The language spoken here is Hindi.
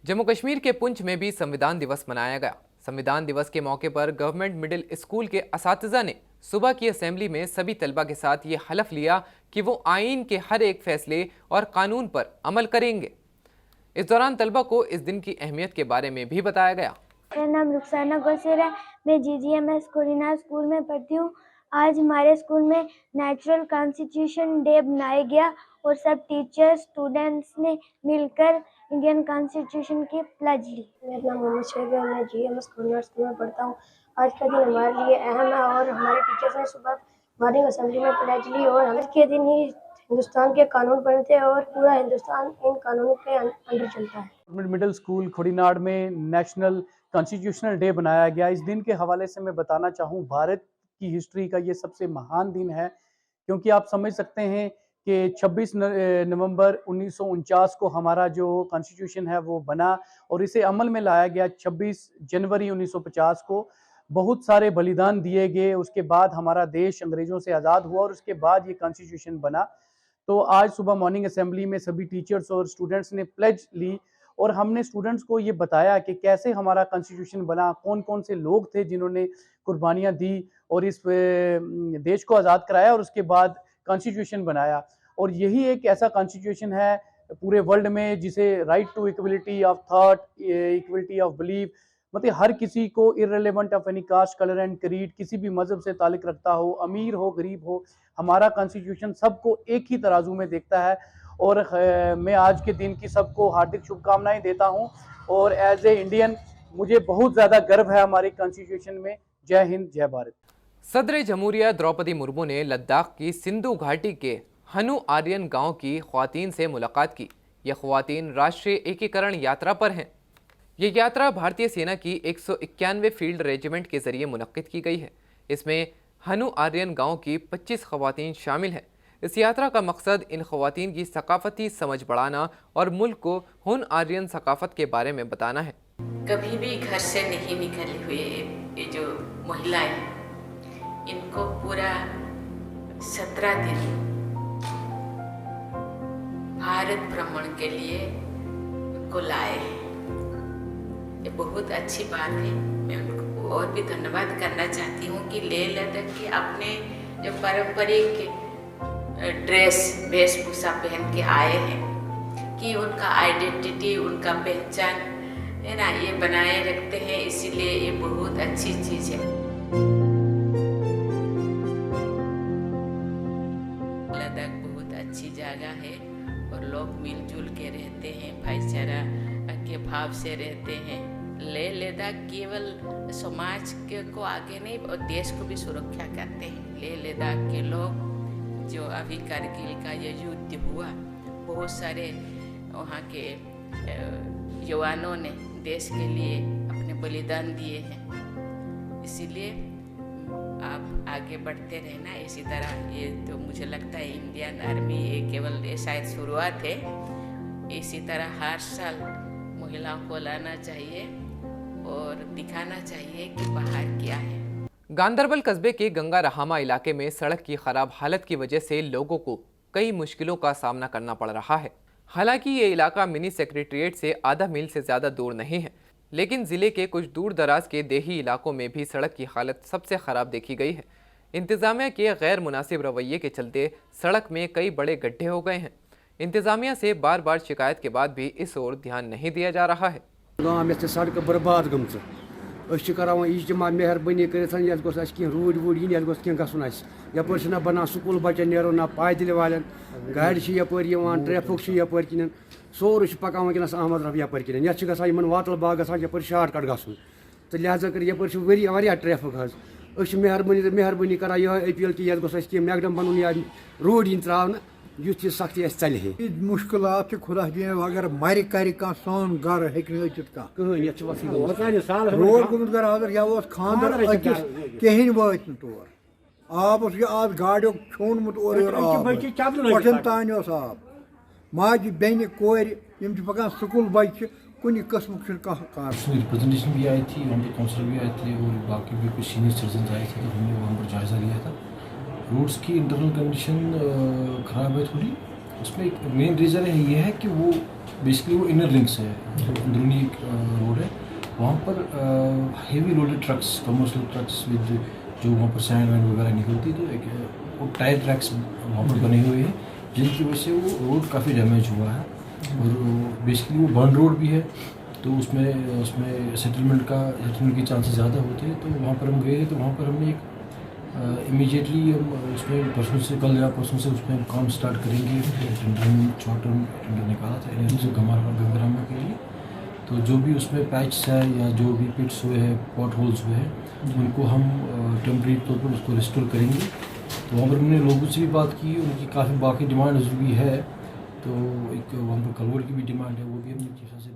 जम्मू कश्मीर के पुंछ में भी संविधान दिवस मनाया गया। संविधान दिवस के मौके पर गवर्नमेंट मिडिल स्कूल के असातिज़ा ने सुबह की असेंबली में सभी तलबा के साथ ये हलफ लिया कि वो आईन के हर एक फैसले और कानून पर अमल करेंगे। इस दौरान तलबा को इस दिन की अहमियत के बारे में भी बताया गया। मेरा नाम रुखसाना गौसेर है। मैं GGMS कोरिना स्कूल में पढ़ती हूँ। आज हमारे स्कूल में नेचुरल कॉन्स्टिट्यूशन डे मनाया गया और सब टीचर्स स्टूडेंट्स ने मिलकर इंडियन कॉन्स्टिट्यूशन की प्लेज ली। मेरा नाम मोहम्मद शहीद है। मैं GMS कोरिना स्कूल में पढ़ता हूँ। आज का दिन हमारे लिए अहम है और हमारे टीचर्स ने सुबह मॉर्निंग असेंबली में प्लेज ली और आज के दिन ही हिंदुस्तान के कानून बनते हैं और पूरा हिंदुस्तान इन कानूनों के अंडर चलता है। मिडिल स्कूल खोड़ीनाड़ में नेशनल कॉन्स्टिट्यूशनल डे बनाया गया। इस दिन के हवाले से मैं बताना चाहूँ, भारत की हिस्ट्री का ये सबसे महान दिन है, क्योंकि आप समझ सकते हैं कि 26 नवंबर 1949 को हमारा जो कॉन्स्टिट्यूशन है वो बना और इसे अमल में लाया गया 26 जनवरी 1950 को। बहुत सारे बलिदान दिए गए, उसके बाद हमारा देश अंग्रेज़ों से आज़ाद हुआ और उसके बाद ये कॉन्स्टिट्यूशन बना। तो आज सुबह मॉर्निंग असेंबली में सभी टीचर्स और स्टूडेंट्स ने प्लेज ली और हमने स्टूडेंट्स को ये बताया कि कैसे हमारा कॉन्स्टिट्यूशन बना, कौन कौन से लोग थे जिन्होंने कुर्बानियाँ दी और इस देश को आज़ाद कराया और उसके बाद कॉन्स्टिट्यूशन बनाया। और यही एक ऐसा कॉन्स्टिट्यूशन है पूरे वर्ल्ड में जिसे right to equality of thought, equality of belief, मतलब हर किसी को irrelevant of any caste, colour and creed, किसी भी मजहब से ताल्लुक़ रखता हो, अमीर हो गरीब हो, हमारा कॉन्स्टिट्यूशन सबको एक ही तराजू में देखता है। और मैं आज के दिन की सबको हार्दिक शुभकामनाएं देता हूं और एज ए इंडियन मुझे बहुत ज़्यादा गर्व है हमारे कॉन्स्टिट्यूशन में। जय हिंद, जय भारत। सदर जमहूरिया द्रौपदी मुर्मू ने लद्दाख की सिंधु घाटी के हनु आर्यन गांव की ख्वातीन से मुलाकात की। ये ख्वातीन राष्ट्रीय एकीकरण यात्रा पर हैं। ये यात्रा भारतीय सेना की 191 फील्ड रेजिमेंट के जरिए मुनक्किद की गई है। इसमें हनु आर्यन गांव की 25 ख्वातीन शामिल हैं। इस यात्रा का मकसद इन ख्वातीन की सकाफती समझ बढ़ाना और मुल्क को हुन आर्यन सकाफत के बारे में बताना है। कभी भी घर से नहीं निकले हुए ये जो महिलाएं, इनको पूरा 17 दिन भारत भ्रमण के लिए उनको लाए हैं। ये बहुत अच्छी बात है। मैं उनको और भी धन्यवाद करना चाहती हूँ कि लेह लद्दाख के अपने जो पारंपरिक ड्रेस वेशभूषा पहन के आए हैं, कि उनका आइडेंटिटी, उनका पहचान है ना, ये बनाए रखते हैं। इसीलिए ये बहुत अच्छी चीज़ है। लद्दाख बहुत अच्छी जगह है और लोग मिलजुल के रहते हैं, भाईचारा के भाव से रहते हैं। लेह लद्दाख केवल समाज को आगे नहीं और देश को भी सुरक्षा करते हैं। लेह लद्दाख के लोग, जो अभी कारगिल का ये युद्ध हुआ, बहुत सारे वहाँ के जवानों ने देश के लिए अपने बलिदान दिए हैं। इसीलिए आप आगे बढ़ते रहना इसी तरह। ये तो मुझे लगता है इंडियन आर्मी ये केवल ये शायद शुरुआत है। इसी तरह हर साल महिलाओं को लाना चाहिए और दिखाना चाहिए कि बाहर क्या है। गांदरबल कस्बे के गंगा रहामा इलाके में सड़क की खराब हालत की वजह से लोगों को कई मुश्किलों का सामना करना पड़ रहा है। हालांकि ये इलाका मिनी सेक्रेटेरिएट से आधा मील से ज़्यादा दूर नहीं है, लेकिन ज़िले के कुछ दूर दराज के देही इलाकों में भी सड़क की हालत सबसे ख़राब देखी गई है। इंतज़ामिया के गैर मुनासिब रवैये के चलते सड़क में कई बड़े गड्ढे हो गए हैं। इंतज़ामिया से बार बार शिकायत के बाद भी इस ओर ध्यान नहीं दिया जा रहा है। सड़क बर्बाद गम इज्तिमा मेहरबानी कर रूड वूड इन गन यपर बना स्कूल बचन नो ना पैदल वाले गाड़ यपर ट्रैफिक यपर किन सोरे पकान वनस अहमद रफ यपर किन ये गसान वातल बाग गपर शार्ट कट गन तो लिहाजा कर यपर वह ट्रैफिक मेहरबानी कर यह अपील कि ये मैकडम बन या रोड इन त्रा युथ यह सख्ती चल मुश्किल खुदा दिन अगर मर कर सोन गर रोड गुमत गर यह खानदर अकिस कहें वात तौर आब आज गाड़ियों छोनमुत और तान आब माज बेन कोर पकान स्कूल बच्चे कुछ कस्म रिप्रेजेंटेशन भी आई थी, वहाँ पर काउंसिलर भी आए थे और बाकी भी कुछ सीनियर सिटीजन आए थे, तो हमने वहाँ पर जायज़ा लिया था। रोड्स की इंटरनल कंडीशन ख़राब है थोड़ी, उसमें एक मेन रीज़न है ये है कि वो बेसिकली वो इनर लिंक्स है, जो अंदरूनी रोड है वहाँ पर heavy loaded trucks, commercial trucks with जो वहाँ पर सैंड वैंड वगैरह निकलती, तो एक वो टायर ट्रैक्स वहाँ पर बने हुए हैं जिनकी वजह से वो रोड काफ़ी डैमेज हुआ है। और बेसिकली वो बर्न रोड भी है, तो उसमें सेटलमेंट के चांसेस ज़्यादा होते हैं। तो वहाँ पर हम गए तो वहाँ पर हमने एक इमीडिएटली हम उसमें परसों से, कल या परसों से उसमें काम स्टार्ट करेंगे। शॉर्ट टर्म टेंडर निकाला था एनर्जी गंगारामा के लिए। तो जो भी उसमें पैच है या जो भी पिट्स हुए हैं, पॉट होल्स हुए हैं, उनको हम टेम्प्रेरी तौर पर उसको रिस्टोर करेंगे। तो वहाँ पर हमने लोगों से भी बात की, उनकी काफ़ी बाकी डिमांड्स भी है। तो एक वहाँ पर कलवर की भी डिमांड है, वो भी हमने चीज़ों से